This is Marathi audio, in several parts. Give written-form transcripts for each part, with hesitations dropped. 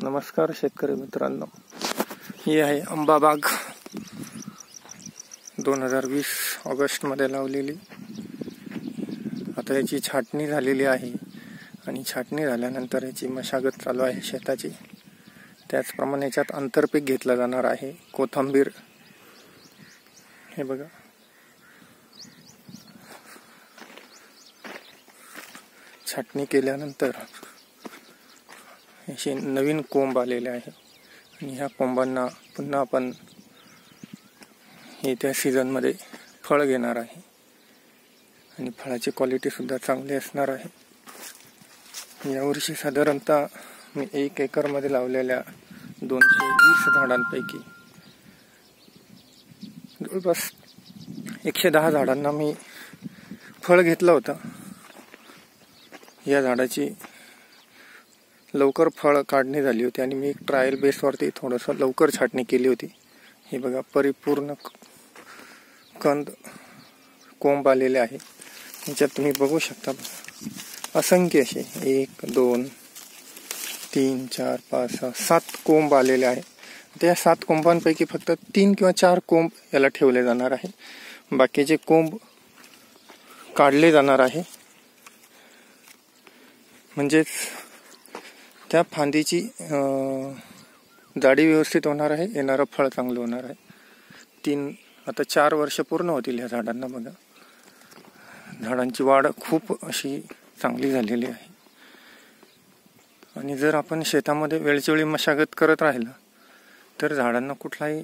नमस्कार शेतकरी मित्रांनो, ही आहे आंबा बाग 2020 ऑगस्टमध्ये लावलेली. आता याची छाटणी झालेली आहे आणि छाटणी झाल्यानंतर याची मशागत चालू आहे शेताची. त्याचप्रमाणे याच्यात आंतरपीक घेतलं जाणार आहे कोथिंबीर. हे बघा, छाटणी केल्यानंतर असे नवीन कोंब आलेले आहे आणि ह्या कोंबांना पुन्हा आपण येत्या सीझनमध्ये फळ घेणार आहे आणि फळाची क्वालिटी सुद्धा चांगली असणार आहे. यावर्षी साधारणतः मी 1 एकरमध्ये लावलेल्या 220 झाडांपैकी जवळपास 110 झाडांना मी फळ घेतलं होतं. या झाडाची लवकर फळ काढणी झाली होती आणि मी एक ट्रायल बेसवरती थोडंसं लवकर छाटणी केली होती. हे बघा, परिपूर्ण कंद कोंब आलेले आहे. याच्यात तुम्ही बघू शकता, असंख्य असे 1 2 3 4 5 6 7 कोंब आलेले आहे. त्या 7 कोंबांपैकी फक्त 3 किंवा 4 कोंब याला ठेवले जाणार आहे. बाकीचे कोंब काढले जाणार आहे. म्हणजेच त्या फांदीची जाडी व्यवस्थित होणार आहे, येणारं फळ चांगलं होणार आहे. आता 4 वर्ष पूर्ण होतील ह्या झाडांना. बघा, झाडांची वाढ खूप अशी चांगली झालेली आहे. आणि जर आपण शेतामध्ये वेळच्यावेळी मशागत करत राहिलं तर झाडांना कुठलाही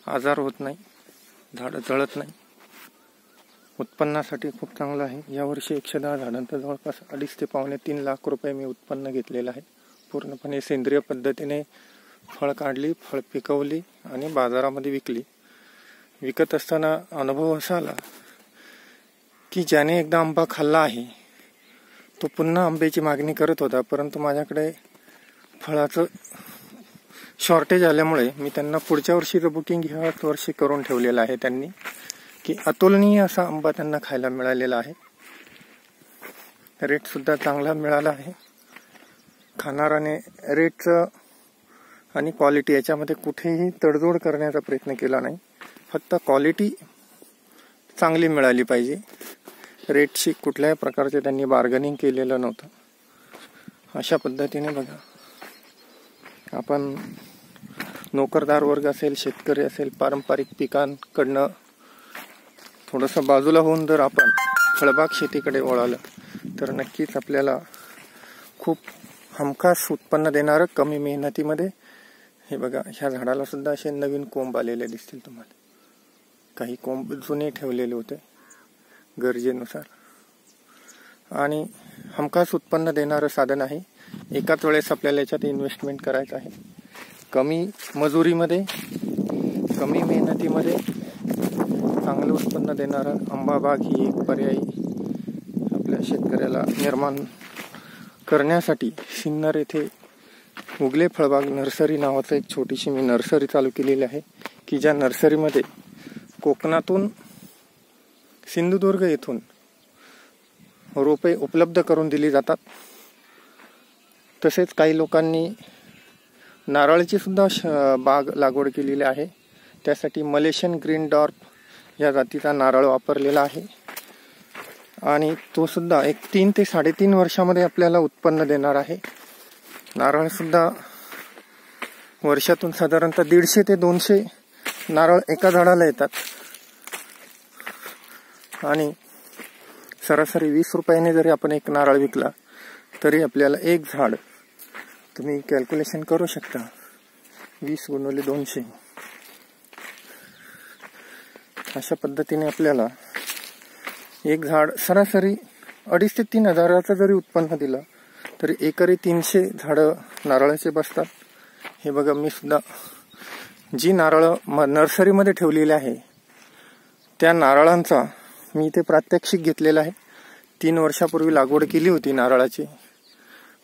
आजार होत नाही, झाडं जळत नाही. उत्पन्नासाठी खूप चांगलं आहे. यावर्षी 110 झाडांचं जवळपास 2.5 ते पावणे 3 लाख रुपये मी उत्पन्न घेतलेलं आहे. पूर्णपणे सेंद्रिय पद्धतीने फळ काढली, फळ पिकवली आणि बाजारामध्ये विकली. विकत असताना अनुभव असा आला की ज्याने एकदा आंबा खाल्ला आहे तो पुन्हा आंब्याची मागणी करत होता. परंतु माझ्याकडे फळाचं शॉर्टेज आल्यामुळे मी त्यांना पुढच्या वर्षीचं बुकिंग ह्याच वर्षी करून ठेवलेलं आहे. त्यांनी की अतुलनीय असा आंबा त्यांना खायला मिळालेला आहे. रेट सुद्धा चांगला मिळाला आहे. खाणाराने रेटचं आणि क्वालिटी याच्यामध्ये कुठेही तडजोड करण्याचा प्रयत्न केला नाही. फक्त क्वालिटी चांगली मिळाली पाहिजे. रेटशी कुठल्याही प्रकारचे त्यांनी बार्गनिंग केलेलं नव्हतं. अशा पद्धतीने बघा, आपण नोकरदार वर्ग असेल, शेतकरी असेल, पारंपरिक पिकांकडनं थोडंसं बाजूला होऊन जर आपण फळबाग शेतीकडे वळालं तर नक्कीच आपल्याला खूप हमखास उत्पन्न देणारं, कमी मेहनतीमध्ये. हे बघा, ह्या झाडाला सुद्धा असे नवीन कोंब आलेले दिसतील तुम्हाला. काही कोंब जुने ठेवलेले होते गरजेनुसार. आणि हमखास उत्पन्न देणारं साधन आहे. एकाच वेळेस आपल्याला याच्यात इन्व्हेस्टमेंट करायचं आहे. कमी मजुरीमध्ये, कमी मेहनतीमध्ये चांगलं उत्पन्न देणारा आंबा बाग ही एक पर्यायी आपल्या शेतकऱ्याला निर्माण करण्यासाठी सिन्नर येथे उगले फळबाग नर्सरी नावाचं एक छोटीशी मी नर्सरी चालू केलेली आहे. की ज्या नर्सरीमध्ये कोकणातून, सिंधुदुर्ग येथून रोपे उपलब्ध करून दिली जातात. तसेच काही लोकांनी नारळाची सुद्धा बाग लागवड केलेली आहे. त्यासाठी मलेशियन ग्रीन डॉर्फ या जातीचा नारळ वापरलेला आहे आणि तो सुद्धा एक 3 ते 3.5 वर्षामध्ये आपल्याला उत्पन्न देणार आहे. नारळ सुद्धा वर्षातून साधारणतः 150 ते 200 नारळ एका झाडाला येतात आणि सरासरी 20 रुपयाने जरी आपण एक नारळ विकला तरी आपल्याला एक झाड, तुम्ही कॅल्क्युलेशन करू शकता, 20 × 200. अशा पद्धतीने आपल्याला एक झाड सरासरी 2.5 ते 3 हजाराचं जरी उत्पन्न दिलं तरी एकरी 300 झाडं नारळाचे बसतात. हे बघा, मी सुद्धा जी नारळं नर्सरीमध्ये ठेवलेली आहे त्या नारळांचा मी इथे प्रात्यक्षिक घेतलेला आहे. 3 वर्षापूर्वी लागवड केली होती नारळाची.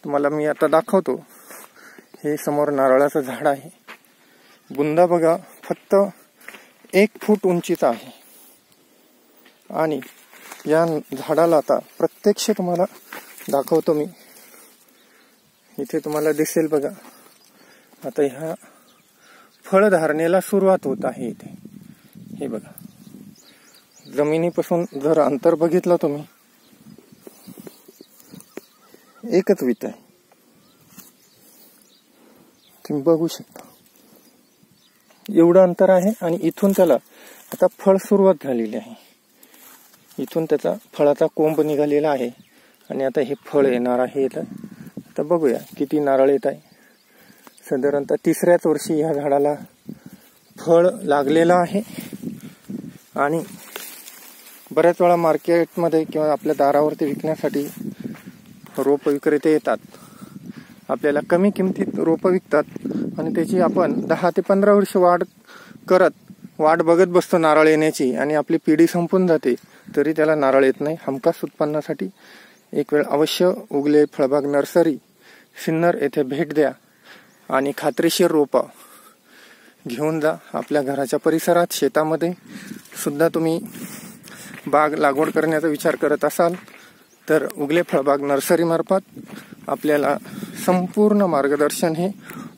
तुम्हाला मी आता दाखवतो. हे समोर नारळाचं झाड आहे. बुंदा बघा, फक्त 1 फूट उंचीचा आहे आणि या झाडाला आता प्रत्यक्ष तुम्हाला दाखवतो मी. इथे तुम्हाला दिसेल बघा, आता ह्या फळधारणेला सुरुवात होत आहे इथे. हे बघा, जमिनीपासून जर अंतर बघितलं तुम्ही, एकच वित आहे, तुम्ही बघू शकता. एवढं अंतर आहे आणि इथून त्याला आता फळ सुरुवात झालेली आहे. इथून त्याचा फळाचा कोंब निघालेला आहे आणि आता हे फळ येणार आहे इथं. आता बघूया किती नारळ येत आहे. साधारणतः 3ऱ्याच वर्षी ह्या झाडाला फळ लागलेलं आहे आणि बऱ्याच वेळा मार्केटमध्ये किंवा आपल्या दारावरती विकण्यासाठी रोप विक्रेते येतात. आपल्याला कमी किमतीत रोपं विकतात आणि त्याची आपण 10 ते 15 वर्ष वाट बघत बसतो नारळ येण्याची आणि आपली पिढी संपून जाते तरी त्याला नारळ येत नाही. हमखास उत्पन्नासाठी एक वेळ अवश्य उगले फळबाग नर्सरी सिन्नर येथे भेट द्या आणि खात्रीशीर रोपं घेऊन जा. आपल्या घराच्या परिसरात, शेतामध्ये सुद्धा तुम्ही बाग लागवड करण्याचा विचार करत असाल तर उगले फळबाग नर्सरी मार्फत आपल्याला संपूर्ण मार्गदर्शन हे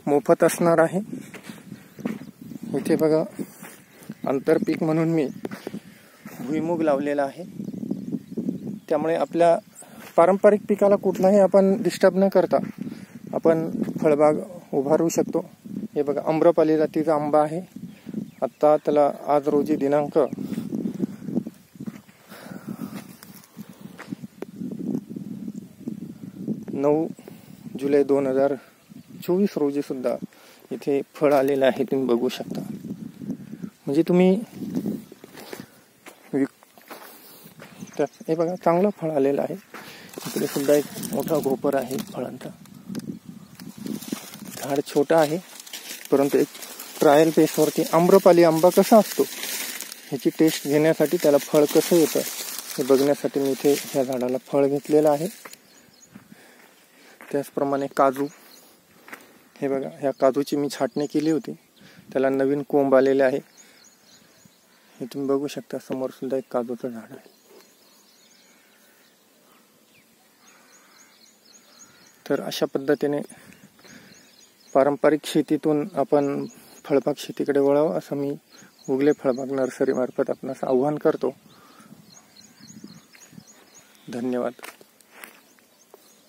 मोफत असणार आहे. इथे बघा, आंतरपीक म्हणून मी भुईमूग लावलेला आहे. त्यामुळे आपल्या पारंपरिक पिकाला कुठलाही आपण डिस्टर्ब न करता आपण फळबाग उभारू शकतो. हे बघा, आम्रपाली जातीचा आंबा आहे. आता त्याला आज रोजी दिनांक 9 जुलै 2024 रोजी सुद्धा इथे फळ आलेलं आहे. तुम्ही बघू शकता. म्हणजे तुम्ही हे बघा, चांगलं फळ आलेलं आहे. इकडे सुद्धा एक मोठा घोपर आहे फळांचा. झाड छोटं आहे परंतु एक ट्रायल बेसवरती आम्रपाली आंबा कसा असतो ह्याची टेस्ट घेण्यासाठी, त्याला फळ कसं येतं हे बघण्यासाठी मी इथे ह्या झाडाला फळ घेतलेलं आहे. त्याचप्रमाणे काजू, हे बघा, ह्या काजूची मी छाटणी केली होती, त्याला नवीन कोंब आलेले आहे. हे तुम्ही बघू शकता. समोर सुद्धा एक काजूचं झाड आहे. तर अशा पद्धतीने पारंपरिक शेतीतून आपण फळबाग शेतीकडे वळावं असं मी उगले फळबाग नर्सरी मार्फत आपणास आव्हान करतो. धन्यवाद.